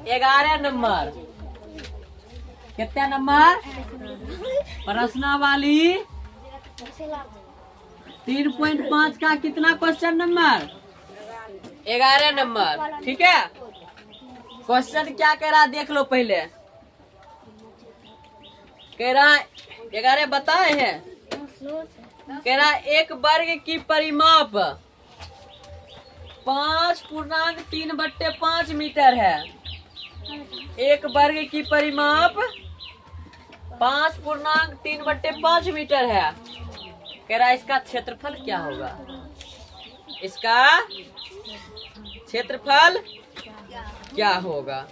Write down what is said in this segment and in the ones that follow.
11 number. कितना number? प्रश्नावली 3.5 का कितना क्वेश्चन नंबर? 11 नंबर। ठीक है, क्वेश्चन क्या कह रहा देख लो पहले। कह रहा 11 बताए हैं। कह रहा एक वर्ग की परिमाप 5.3/5 मीटर है। एक वर्ग की परिमाप 5.3/5 मीटर है। कह रहा इसका क्षेत्रफल क्या होगा? इसका क्षेत्रफल क्या होगा?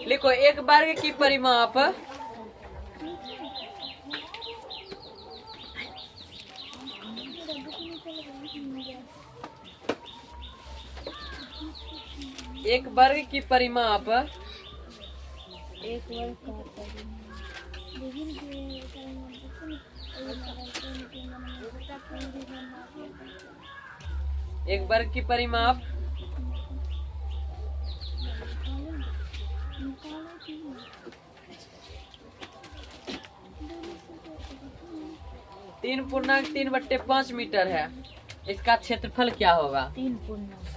लिखो एक वर्ग की परिमाप एक वर्ग की परिमाप एक वर्ग की परिमाप 3.3/5 मीटर है। इसका क्षेत्रफल क्या होगा? 3.5।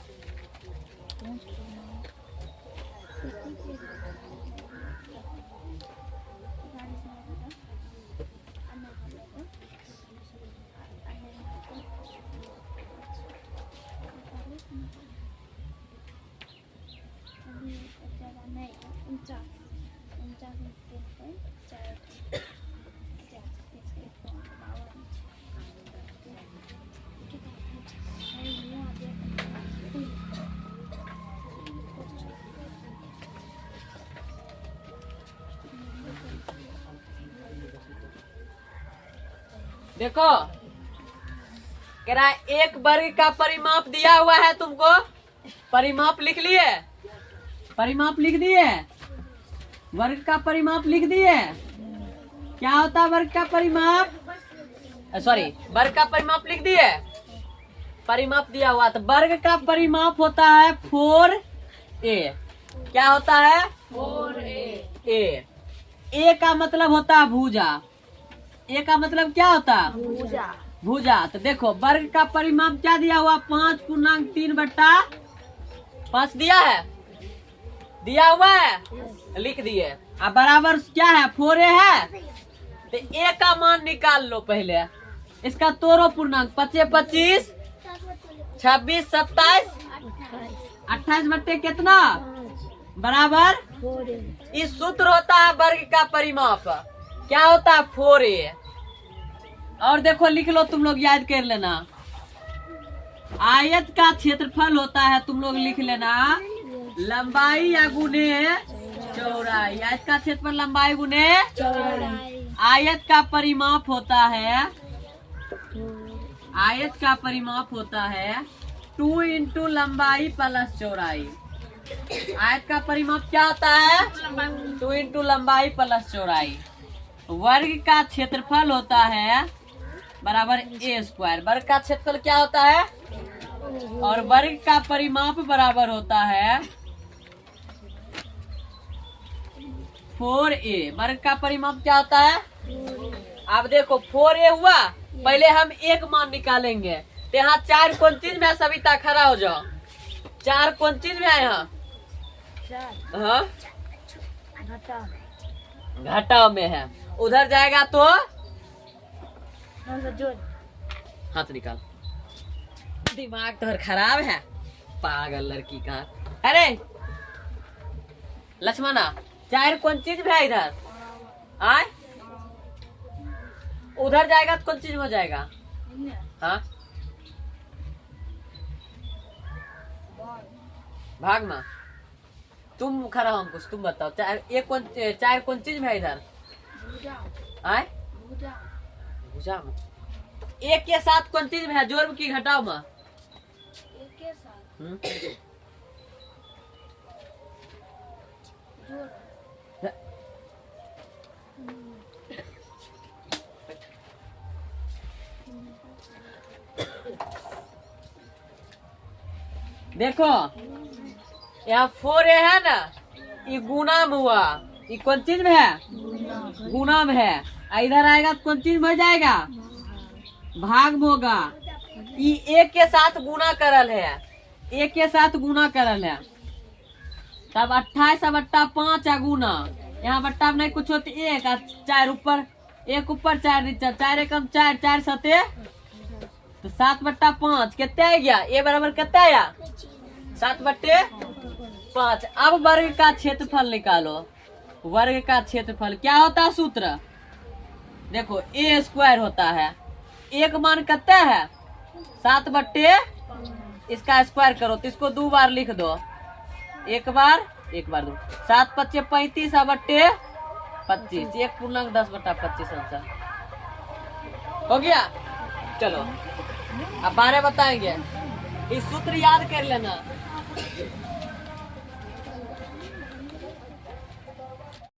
देखो कह रहा है एक वर्ग का परिमाप दिया हुआ है तुमको। परिमाप लिख लिए? परिमाप लिख दिए? वर्ग का परिमाप लिख दिए? क्या होता है वर्ग का परिमाप? सॉरी, वर्ग का परिमाप लिख दिए? परिमाप दिया हुआ तो वर्ग का परिमाप होता है 4a। क्या होता है? 4a। ए का मतलब होता है भुजा। ए का मतलब क्या होता है? भुजा। भुजा। तो देखो वर्ग का परिमाप क्या दिया हुआ? 5.3/5 दिया है। दिया हुआ है, लिख दिए। अब बराबर क्या है? 4a है। तो ए का मान निकाल लो पहले। इसका तोड़ो पूर्णांक। 5 25 26 27 28 बट्टे कितना? बराबर इस सूत्र होता है वर्ग का परिमाप। क्या होता है? 4a। और देखो लिख लो, तुम लोग याद कर लेना। आयत का क्षेत्रफल होता है, तुम लोग लिख लेना, लंबाई या गुने चौड़ाई। आयत का क्षेत्रफल लंबाई गुने चौड़ाई। आयत का परिमाप होता है, आयत का परिमाप होता है 2 इंटू लंबाई प्लस चौड़ाई। आयत का परिमाप क्या होता है? 2 इंटू लंबाई प्लस चौड़ाई। वर्ग का क्षेत्रफल होता है बराबर a²। वर्ग का क्षेत्रफल क्या होता है? और वर्ग का परिमाप बराबर होता है 4a। वर्ग का परिमाप क्या होता है? अब देखो 4a हुआ। पहले हम एक मान निकालेंगे। तो यहाँ 4 कौन चीज में है? सविता खड़ा हो जाओ। 4 कौन चीज में है? यहाँ हाँ घटा में है। उधर जाएगा तो हाथ निकाल। दिमाग तो खराब है, पागल लड़की का। अरे लक्ष्मणा, 4 कौन चीज में है इधर? आए उधर जाएगा तो कौन चीज में हो जाएगा? हाँ भाग में। तुम खड़ा हो, कुछ तुम बताओ। 4 कौन चीज में है इधर? आए भुजा में। एक के साथ कौन चीज में है? जोड़ की घटाओ में? एक के साथ देखो यहाँ 4a है ना, ये गुना में हुआ, ये कौन चीज में है? गुना में है। इधर आएगा तो कौन चीज में हो जाएगा? भाग में होगा। ये एक के साथ गुना करल है, एक के साथ गुना करल है, तब 28 बट्टा 5 है गुना। यहाँ बट्टा में नहीं कुछ होती, एक 4 ऊपर, एक ऊपर 4 नीचे, 4 एकम 4, 4 सते तो 7 बट्टा 5 कितने आ गया? ए बराबर कितना आया? 7 बट्टे 5। अब वर्ग का क्षेत्रफल निकालो। वर्ग का क्षेत्रफल क्या होता है? सूत्र देखो, ए स्क्वायर होता है। एक मान कितना है? 7 बट्टे, इसका स्क्वायर करो तो इसको 2 बार लिख दो, एक बार 2। 7 × 5 = 35 बट्टे 25, 1 पूर्णांक 10 बट्टा 25 आंसर हो गया। चलो अब 12 बताएंगे, इस सूत्र याद कर लेना।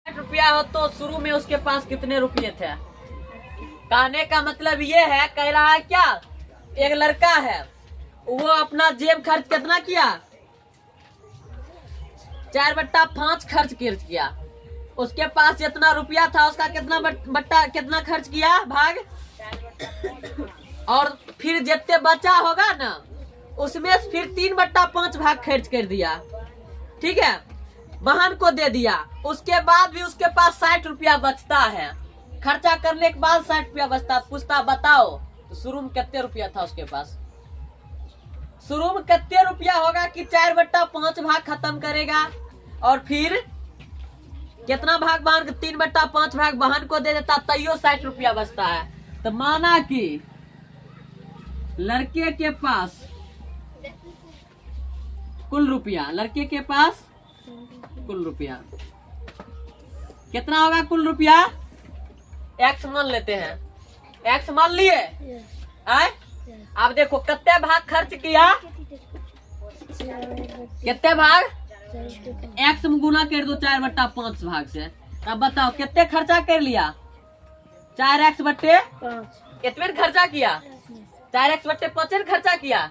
रुपया हो तो शुरू में उसके पास कितने रुपये थे? कहने का मतलब ये है, कह रहा है क्या, एक लड़का है, वो अपना जेब खर्च कितना किया? 4 बट्टा 5 खर्च किया। उसके पास जितना रुपया था उसका कितना बट्टा कितना खर्च किया? भाग। और फिर जितने बचा होगा ना, उसमें फिर 3 बट्टा 5 भाग खर्च कर दिया, ठीक है, बहन को दे दिया। उसके बाद भी उसके पास 60 रुपया बचता है। खर्चा करने के बाद 60 रुपया बचता। पूछता बताओ तो शुरू में कितने रुपया था उसके पास? शुरू में कितने रुपया होगा कि 4 बट्टा 5 भाग खत्म करेगा और फिर कितना भाग बहन? 3 बट्टा 5 भाग बहन को दे देता, तैयो 60 रुपया बचता है। तो माना कि लड़के के पास कुल रुपया, लड़के के पास कुल रुपया कितना होगा? कुल रुपया x मान लेते हैं, x मान लिए। आए अब देखो कितने भाग खर्च किया, कितने भाग? x में गुना कर दो 4 बट्टा 5 भाग से। अब बताओ कितने खर्चा कर लिया? 4x बट्टे 5 इतने खर्चा किया, 4x बट्टे 5 खर्चा किया।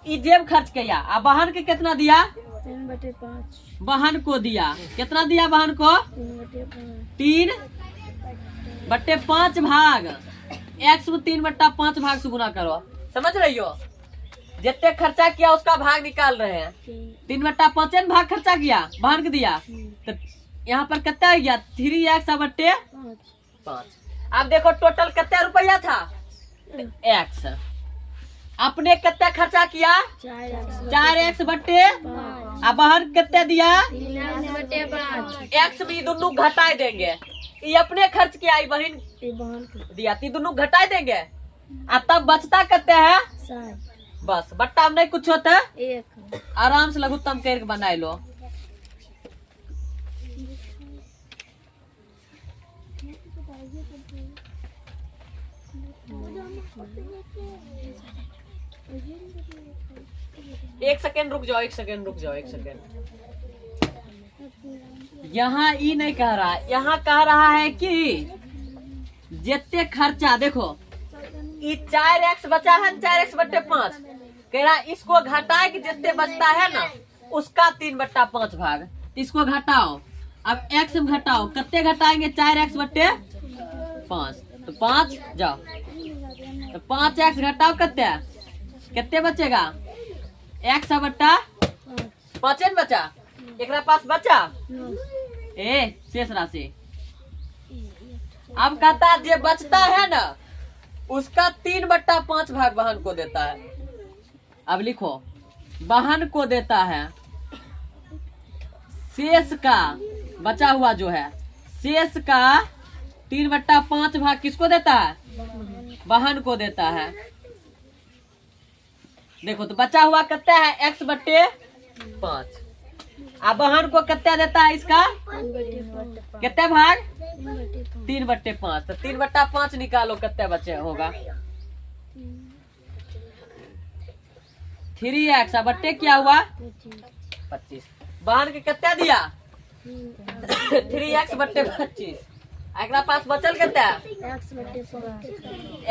ई जेब खर्च किया। अब बहन के कितना दिया? 3 बटे 5 बहन को दिया। कितना दिया बहन को? 3 बट्टे 5 भाग। x में 3 बट्टा 5 भाग से गुना करो। समझ रही हो? जितने खर्चा किया उसका भाग निकाल रहे हैं। 3 बट्टा 5 भाग खर्चा किया, बहन को दिया, तो यहाँ पर कितना आ गया? 3x बट्टे 5। अब देखो टोटल कितना रुपया था? x। अपने कितना खर्चा किया? 4x बट्टे, अब बहन कितना दिया? 3x बटे 5। x में दोनों घटाए देंगे। ये अपने खर्च किया, ये बहन दिया, तो दोनों घटाए देंगे। अब तब बचता कितना है? 7। बस बट्टा में नहीं कुछ होता, 1 आराम से लघुत्तम करके बनाए लो। एक सेकेंड रुक जाओ, एक सेकेंड। यहाँ ई नहीं कह रहा, यहाँ कह रहा है कि जितने खर्चा, देखो ये 4x बचा है, 4x बट्टे 5 कह रहा, इसको घटाए कि जितने बचता है ना उसका 3 बट्टा 5 भाग, इसको घटाओ। अब x में घटाओ, कितने घटाएंगे? 4x बट्टे 5, तो 5 जाओ, तो 5x घटाओ कितने बचेगा? x बट्टा 5 बचा, एक पास बचा शेष राशि। अब कहता है जो बचता है ना उसका 3 बट्टा 5 भाग बहन को देता है। अब लिखो, बहन को देता है शेष का, बचा हुआ जो है शेष का 3 बट्टा 5 भाग किसको देता है? बहन को देता है। देखो तो बचा हुआ कितना है? x बट्टे 5। अब बहन को कितना देता है? इसका कितने भाग? 3 बट्टे 5। तो 3 बट्टा 5 निकालो, कितने बचे होगा? 3x बट्टे क्या हुआ? 25। बहन के कितना दिया? 3x बट्टे 25। एक पास बचल कितना?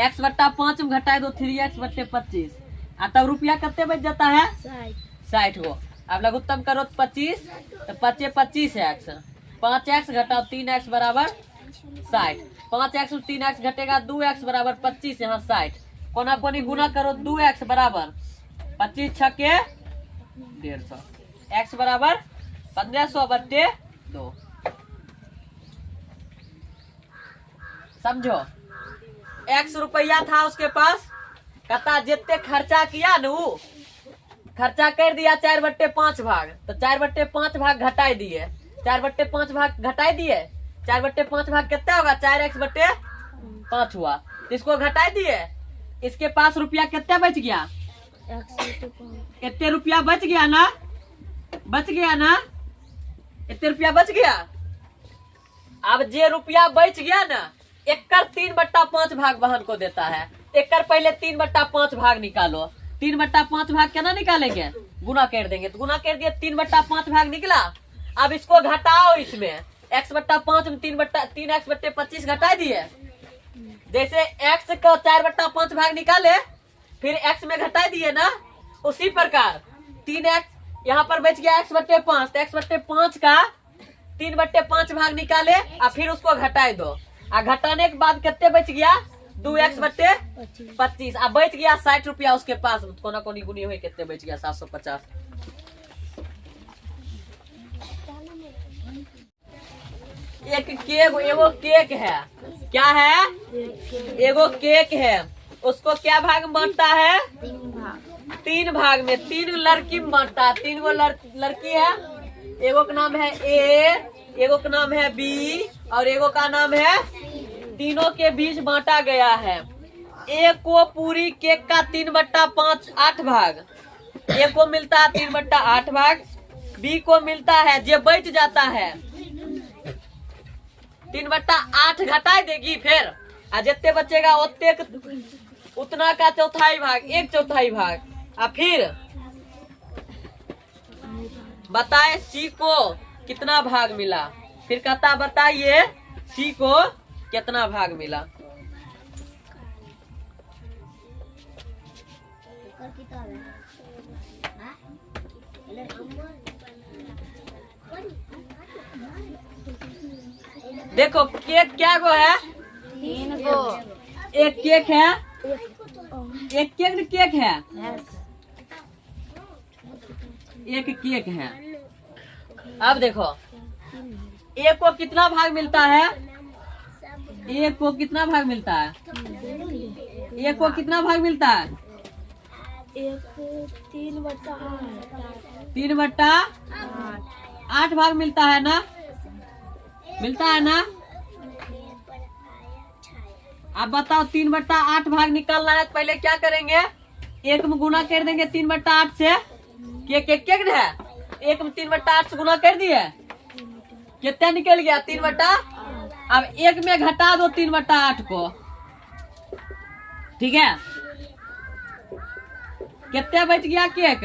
x बट्टा 5 में घटाए दो 3x बट्टे 25। तब रुपया कितने बच जाता है? 60 गो। अब लघुत्तम करो 25, तो 25x, 5x घटाओ 3x बराबर 60, 5x और 3x घटेगा 2x बराबर 25, यहाँ 60, कोना कोनी गुना करो 2x बराबर 25 छक्के 150, x बराबर 1500/2। समझो, x रुपया था उसके पास, कहता जितने खर्चा किया न वो खर्चा कर दिया 4/5 भाग, तो 4/5 भाग घटाई दिए, 4/5 भाग घटाई दिए, 4/5 भाग कितना होगा, 4x/5 हुआ, इसको घटाई दिए, इसके पास रुपया कितना बच गया, इतने रुपया बच गया ना, बच गया ना, इतने रुपया बच गया। अब जे रुपया बच गया ना, एकर 3/5 भाग बहन को देता है, एकर पहले 3/5 भाग निकालो, 3/5 भाग केना निकालेंगे, गुना कर देंगे, तो गुना कर दिए 3/5 भाग निकला। अब इसको घटाओ, इसमें x/5 में 3x/25 घटा दिए, जैसे x को 4/5 भाग निकाले फिर x में घटा दिए ना, उसी प्रकार 3x यहाँ पर बच गया x/5, तो x/5 का 3/5 भाग निकाले और फिर उसको घटाए दो, और घटाने के बाद कितने बच गया, 2x/25, अब बच गया 60 रुपया उसके पास, कोना कोनी गुनी हुई कितने बच गया, 750। एगो केक है, क्या है, एगो केक है, उसको क्या भाग में बांटता है, 3 भाग में, 3 लड़की में बांटता है, 3 गो लड़की है, एगो का नाम है ए, एगो का नाम है बी और एगो का नाम है, तीनों के बीच बांटा गया है। ए को पूरी केक का 3/5 8 भाग, ए को मिलता है 3/8 भाग, बी को मिलता है जो बच जाता है 3/8 घटा देगी, फिर जितने बचेगा उतना का चौथाई भाग, 1/4 भाग। और फिर बताए सी को कितना भाग मिला, फिर कहता बताइए सी को कितना भाग मिला। देखो केक क्या गो है, 3 गो, एक केक है, एक केक है, एक केक है। अब देखो एक को कितना भाग मिलता है, एक को कितना भाग मिलता है, एक को कितना भाग मिलता है, 3/8 भाग मिलता है ना, मिलता है ना। अब बताओ 3/8 भाग निकालना है, तो पहले क्या करेंगे, एक में गुना कर देंगे 3/8 से, केक है, एक में 3/8 से गुना कर दिए, कितना निकल गया 3/8। अब एक में घटा दो 3/8 को, ठीक है, कितना बच गया केक,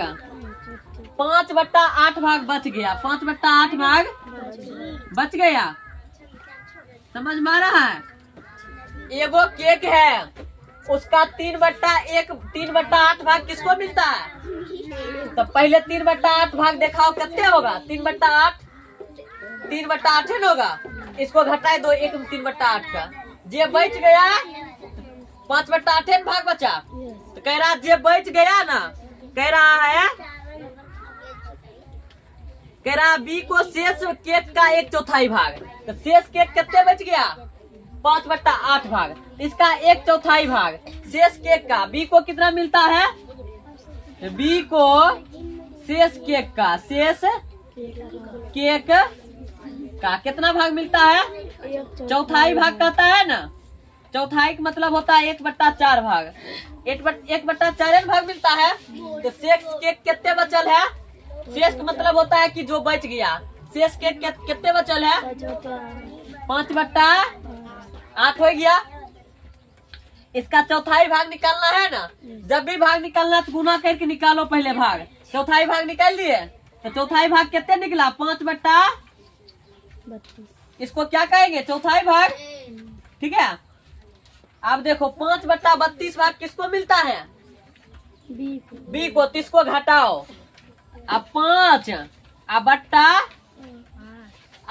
5/8 भाग बच गया, 5/8 भाग बच गया, समझ में आ रहा है। एगो केक है, उसका 3/8 भाग किसको मिलता है, तो पहले 3/8 भाग दिखाओ कितने होगा, 3/8 है ना होगा, इसको घटाए दो, एक 3/8 का, जे बच गया 5/8 भाग बचा, तो कह रहा जे बच गया ना, कह रहा बी को शेष केक का 1/4 भाग, तो शेष केक कितने बच गया, 5/8 भाग, इसका 1/4 भाग शेष केक का, बी को कितना मिलता है, बी को शेष केक का, शेष केक का कितना भाग मिलता है, 1/4 भाग कहता है ना, 1/4 का मतलब होता है 1/4 भाग, 1/4 भाग मिलता है, तो शेष केक कितने बचल है, शेष का मतलब होता है कि जो बच गया, शेष केक कितने बचल है, 5/8 हो गया। इसका 1/4 भाग निकालना है ना, जब भी भाग निकालना तो गुना करके निकालो, पहले भाग 1/4 भाग निकाल दिए, तो 1/4 भाग कितने निकला, 5/32, इसको क्या कहेंगे 1/4 भाग, ठीक है। अब देखो 5/32 भाग किसको मिलता है, बी को, तो इसको घटाओ, अब 5 अब बट्टा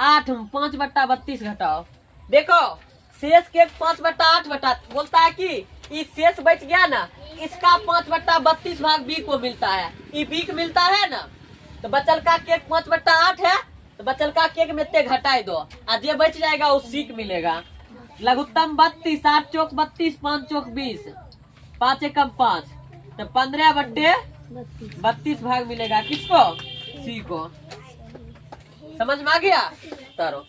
8 5 बट्टा 32 घटाओ। देखो शेष के 5 बट्टा 8 बट्टा बोलता है कि इस शेष बच गया ना, इसका 5 बट्टा 32 भाग बी को मिलता है, ये बी को मिलता है ना। तो बचल का केक 5 बट्टा 8 है, तो बचल का केक में ते घटाई दो, आज ये बच जाएगा उस सीख मिलेगा। लघुत्तम 32 8 चौक 32 5 चौक 20 5 एकम 5, तो 15 बट्टे 32 भाग मिलेगा किसको, सी को। समझ में आ गया तारो।